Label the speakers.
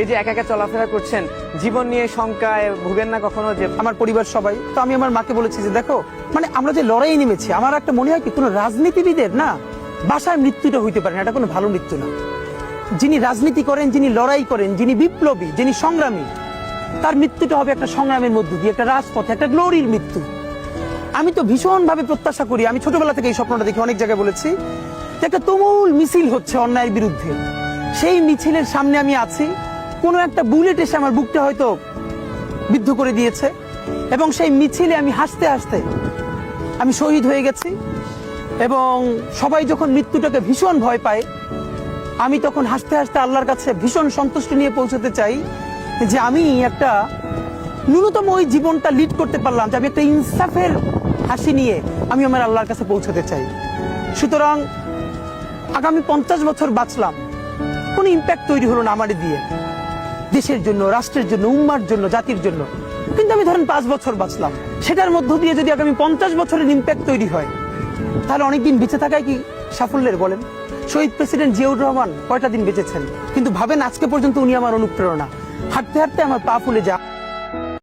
Speaker 1: এই যে একা একা চলাফেরা করছেন, জীবন নিয়ে শঙ্কায় ভুগেন না কখনো? যে
Speaker 2: আমার পরিবার সবাই তো, আমি আমার মাকে বলেছি যে দেখো, মানে আমরা যে লড়াই নেমেছি, আমার একটা মনে হয় কি, কোনো রাজনীতিবিদের না বাসায় মৃত্যুটা হইতে পারে না, এটা কোনো ভালো মৃত্যু না। যিনি রাজনীতি করেন, যিনি লড়াই করেন, যিনি বিপ্লবী, যিনি সংগ্রামী, তার মৃত্যুটা হবে একটা সংগ্রামের মধ্য দিয়ে, একটা রাজপথে, একটা গ্লোরির মৃত্যু। আমি তো ভীষণ ভাবে প্রত্যাশা করি, আমি ছোটবেলা থেকে এই স্বপ্নটা দেখি, অনেক জায়গায় বলেছি যে একটা তুমুল মিছিল হচ্ছে অন্যায়ের বিরুদ্ধে, সেই মিছিলের সামনে আমি আছি, কোনো একটা বুলেট এসে আমার বুকটা হয়তো বিদ্ধ করে দিয়েছে, এবং সেই মিছিলে আমি হাসতে হাসতে আমি শহীদ হয়ে গেছি। এবং সবাই যখন মৃত্যুটাকে ভীষণ ভয় পায়, আমি তখন হাসতে হাসতে আল্লাহর কাছে ভীষণ সন্তুষ্টি নিয়ে পৌঁছতে চাই যে আমি একটা ন্যূনতম ওই জীবনটা লিড করতে পারলাম, যে আমি একটা ইনসাফের হাসি নিয়ে আমি আমার আল্লাহর কাছে পৌঁছতে চাই। সুতরাং আগামী 50 বছর বাঁচলাম, কোনো ইম্প্যাক্ট তৈরি হলো না আমারে দিয়ে, দেশের জন্য, রাষ্ট্রের জন্য, উম্মার জন্য, জাতির জন্য। কিন্তু আমি ধরেন 5 বছর বাঁচলাম, সেটার মধ্য দিয়ে যদি আগামী 50 বছরের ইম্প্যাক্ট তৈরি হয়, তাহলে অনেকদিন বেঁচে থাকায় কি সাফল্যের বলেন? শহীদ প্রেসিডেন্ট জিয়াউর রহমান কয়টা দিন বেঁচেছেন, কিন্তু ভাবেন আজকে পর্যন্ত উনি আমার অনুপ্রেরণা। হাঁটতে হাঁটতে আমার পা ফুলে যায়।